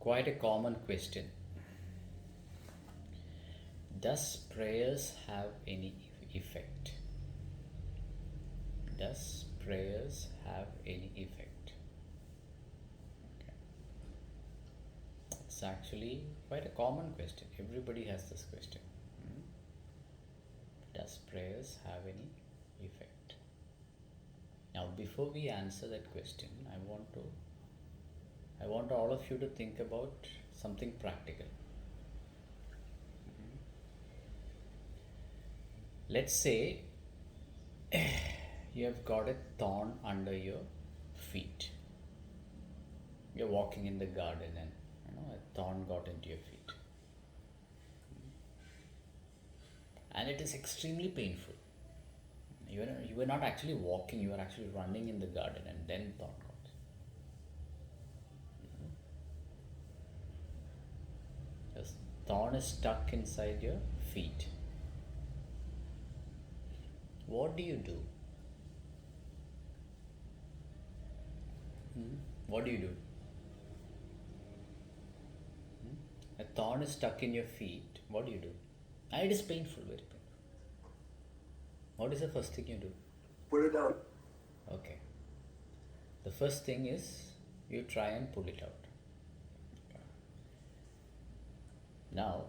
quite a common question. Does prayers have any effect? Does prayers have any effect? Okay. It's actually quite a common question. Everybody has this question. Hmm? Does prayers have any effect? Now, before we answer that question, I want all of you to think about something practical. Let's say you have got a thorn under your feet. You're walking in the garden and a thorn got into your feet. And it is extremely painful. You were not actually walking, you were actually running in the garden and then thorn got. The thorn is stuck inside your feet. What do you do? What do you do? A thorn is stuck in your feet. What do you do? And it is painful, very painful. What is the first thing you do? Pull it out. Okay. The first thing is you try and pull it out. Okay. Now,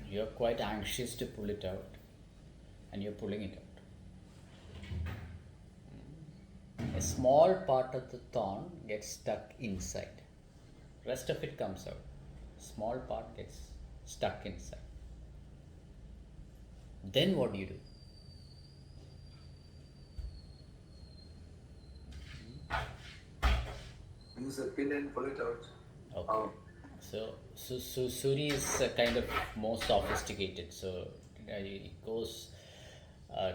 you're quite anxious to pull it out and you're pulling it out. A small part of the thorn gets stuck inside. Rest of it comes out. Small part gets stuck inside. Then what do you do? Use a pin and pull it out. Okay. So Suri is kind of more sophisticated. So he goes,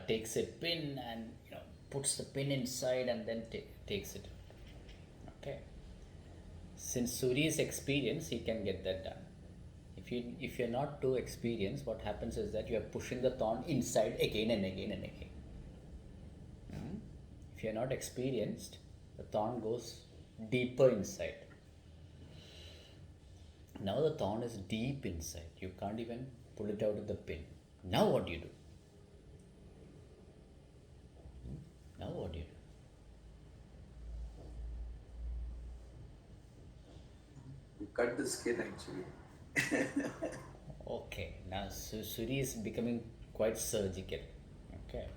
takes a pin and puts the pin inside and then takes it out. Okay. Since Suri is experienced, he can get that done. If you're not too experienced, what happens is that you are pushing the thorn inside again and again and again. If you're not experienced, the thorn goes deeper inside. Now the thorn is deep inside. You can't even pull it out of the pin. Now what do you do? Now what do you do? You cut the skin actually. Okay, now Suri is becoming quite surgical. Okay.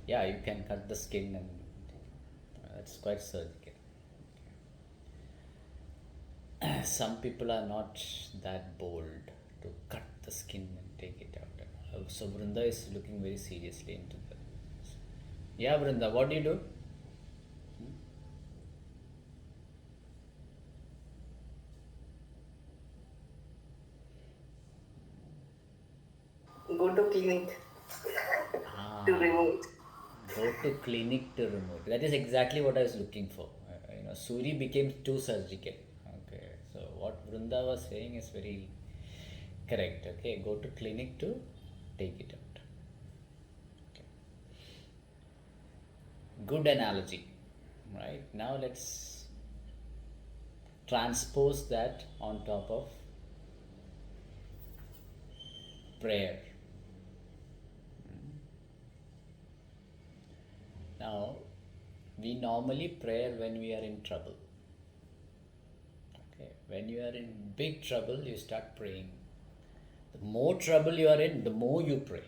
Yeah, you can cut the skin and it's quite surgical. Okay. Some people are not that bold to cut the skin and take it out. So Vrinda is looking very seriously into that. Yeah, Vrinda, what do you do? Go to clinic to remove it. Go to clinic to remove. That is exactly what I was looking for. Suri became too surgical. Okay, so what Vrinda was saying is very correct. Okay, go to clinic to take it out. Okay. Good analogy, right? Now let's transpose that on top of prayer. Now, we normally pray when we are in trouble. Okay, when you are in big trouble, you start praying. The more trouble you are in, the more you pray.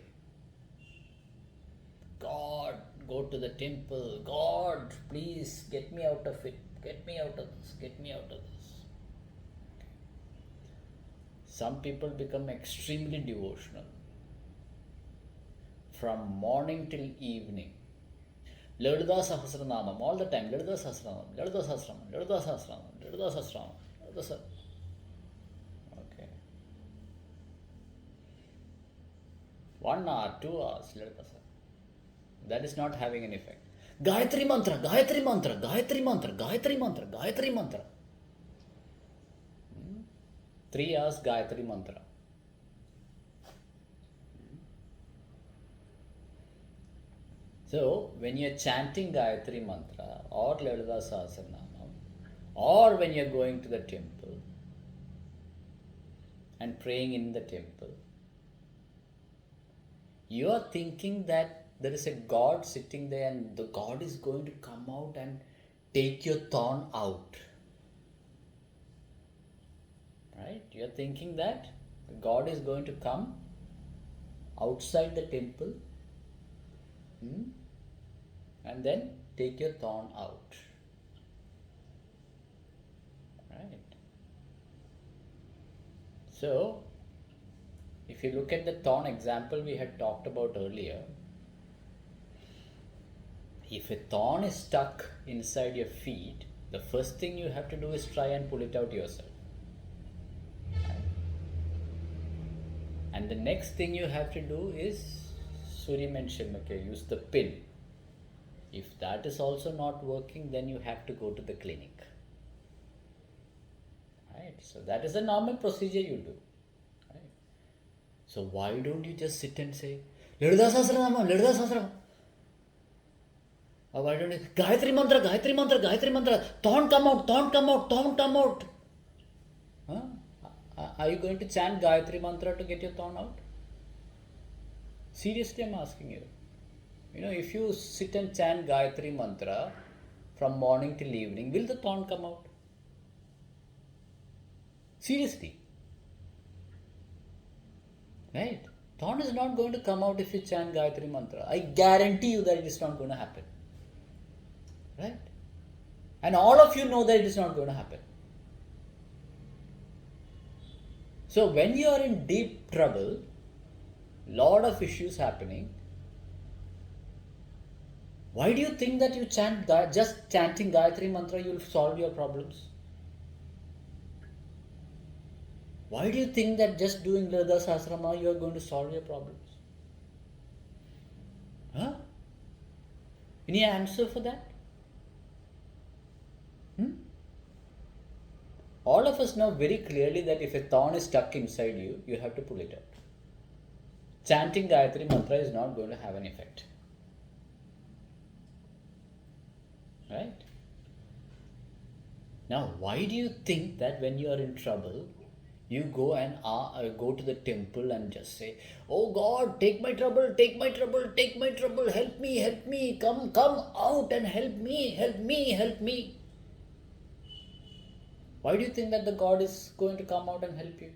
God, go to the temple. God, please get me out of it. Get me out of this. Get me out of this. Okay. Some people become extremely devotional. From morning till evening. Lalita Sahasranamam, all the time. Lalita Sahasranamam, Lalita Sahasranamam, Lalita Sahasranamam, Lalita Sahasranamam, Lalita Sahasranamam. Okay. 1 hour, 2 hours, Lalita Sahasranamam. That is not having an effect. Gayatri Mantra, Gayatri Mantra, Gayatri Mantra, Gayatri Mantra, Gayatri Mantra. 3 hours Gayatri Mantra. So, when you are chanting Gayatri Mantra or Lalita Sahasranamam or when you're going to the temple and praying in the temple, you are thinking that there is a God sitting there and the God is going to come out and take your thorn out. Right? You are thinking that God is going to come outside the temple and then take your thorn out. Right? So, if you look at the thorn example we had talked about earlier, if a thorn is stuck inside your feet, the first thing you have to do is try and pull it out yourself. And the next thing you have to do is, Suri mentioned, okay, use the pin. If that is also not working, then you have to go to the clinic. Right? So that is a normal procedure you do. Right? So why don't you just sit and say, Lalita Sahasranama, Lalita Sahasranama? Or why don't you, Gayatri Mantra, Gayatri Mantra, Gayatri Mantra, thorn come out, thorn come out, thorn come out. Huh? Are you going to chant Gayatri Mantra to get your thorn out? Seriously, I'm asking you. You know, if you sit and chant Gayatri Mantra from morning till evening, will the thorn come out? Seriously. Right? Thorn is not going to come out if you chant Gayatri Mantra. I guarantee you that it is not going to happen. Right? And all of you know that it is not going to happen. So when you are in deep trouble, lot of issues happening, why do you think that you just chanting Gayatri Mantra you will solve your problems? Why do you think that just doing Lalita Sahasranama you are going to solve your problems? Huh? Any answer for that? All of us know very clearly that if a thorn is stuck inside you, you have to pull it out. Chanting Gayatri Mantra is not going to have an effect. Right? Now, why do you think that when you are in trouble, you go and go to the temple and just say, "Oh God, take my trouble, take my trouble, take my trouble, help me, come out and help me, help me, help me." Why do you think that the God is going to come out and help you?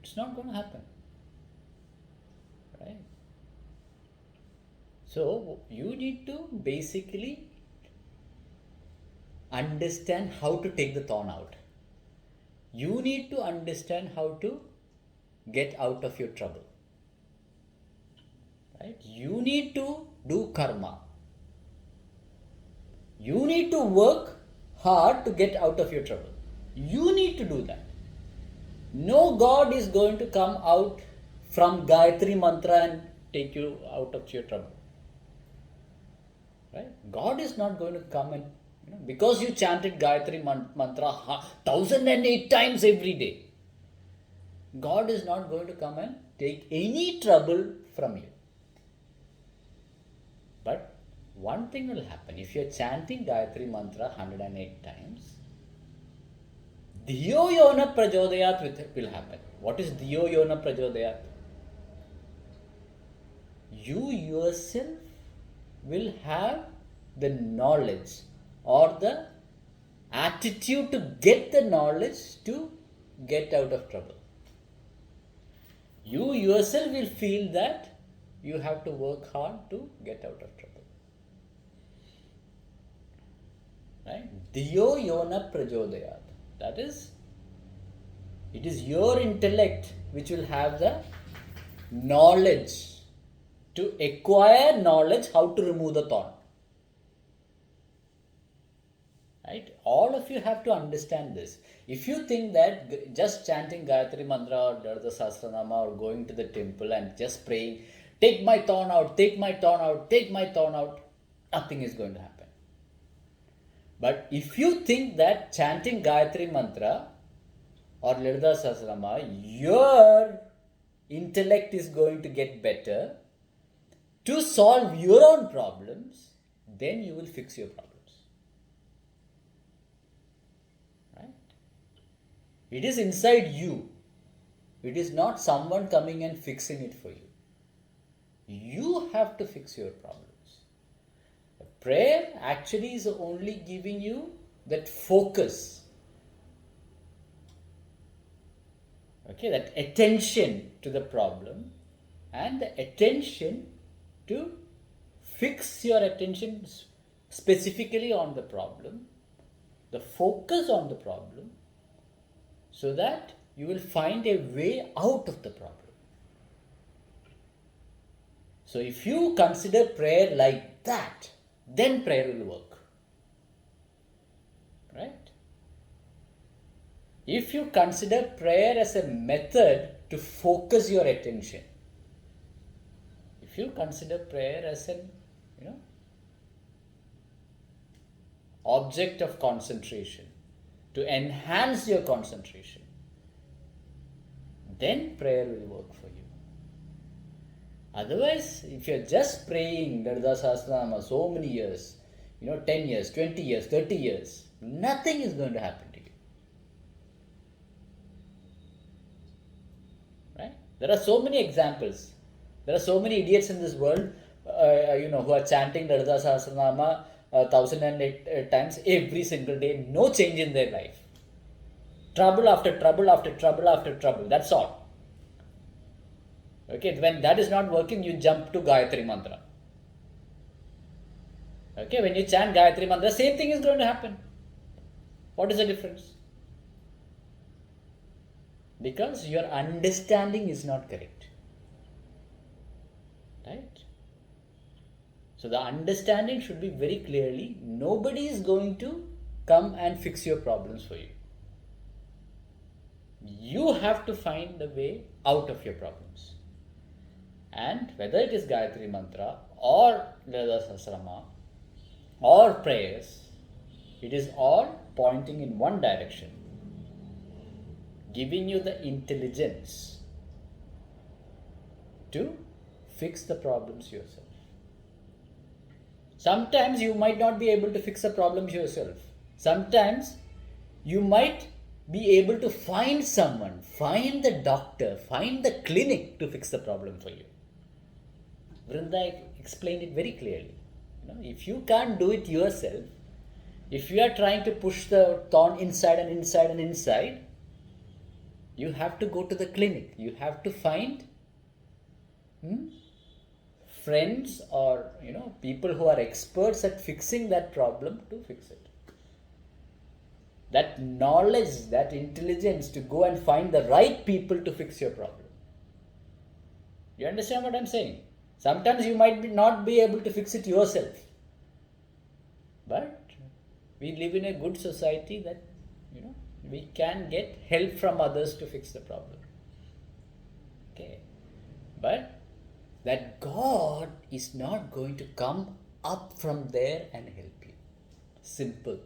It's not going to happen. Right? So, you need to basically understand how to take the thorn out. You need to understand how to get out of your trouble. Right? You need to do karma. You need to work hard to get out of your trouble. You need to do that. No God is going to come out from Gayatri Mantra and take you out of your trouble. Right? God is not going to come and, because you chanted Gayatri Mantra 1008 times every day, God is not going to come and take any trouble from you. But one thing will happen. If you are chanting Gayatri Mantra 108 times, Dhiyo Yona Prachodayat will happen. What is Dhiyo Yona Prachodayat? You yourself will have the knowledge or the attitude to get the knowledge to get out of trouble. You yourself will feel that you have to work hard to get out of trouble. Right? Dhiyo Yona Prachodayat. That is, it is your intellect which will have the knowledge to acquire knowledge how to remove the thorn. Right? All of you have to understand this. If you think that just chanting Gayatri Mantra or Lalita Sahasranama or going to the temple and just praying, take my thorn out, take my thorn out, take my thorn out, nothing is going to happen. But if you think that chanting Gayatri Mantra or Lalita Sahasranama, your intellect is going to get better to solve your own problems, then you will fix your problems. It is inside you. It is not someone coming and fixing it for you. You have to fix your problems. Prayer actually is only giving you that focus. Okay, that attention to the problem and the attention to fix your attention specifically on the problem, the focus on the problem, so that you will find a way out of the problem. So if you consider prayer like that, then prayer will work. Right? If you consider prayer as a method to focus your attention, if you consider prayer as an object of concentration, to enhance your concentration, then prayer will work for you. Otherwise, if you're just praying Lalita Sahasranama so many years, 10 years, 20 years, 30 years, nothing is going to happen to you. Right? There are so many examples. There are so many idiots in this world, who are chanting Lalita Sahasranama 1008 times every single day, no change in their life. Trouble after trouble after trouble after trouble. That's all. Okay, when that is not working, you jump to Gayatri Mantra. Okay, when you chant Gayatri Mantra, same thing is going to happen. What is the difference? Because your understanding is not correct. Right? So the understanding should be very clearly, nobody is going to come and fix your problems for you. You have to find the way out of your problems. And whether it is Gayatri Mantra or Lalita Sahasranama or prayers, it is all pointing in one direction, giving you the intelligence to fix the problems yourself. Sometimes you might not be able to fix the problems yourself. Sometimes you might be able to find someone, find the doctor, find the clinic to fix the problem for you. Vrinda explained it very clearly. If you can't do it yourself, if you are trying to push the thorn inside and inside and inside, you have to go to the clinic. You have to find friends or people who are experts at fixing that problem to fix it. That knowledge, that intelligence to go and find the right people to fix your problem. You understand what I'm saying? Sometimes you might not be able to fix it yourself. But we live in a good society that, we can get help from others to fix the problem. Okay. But that God is not going to come up from there and help you. Simple.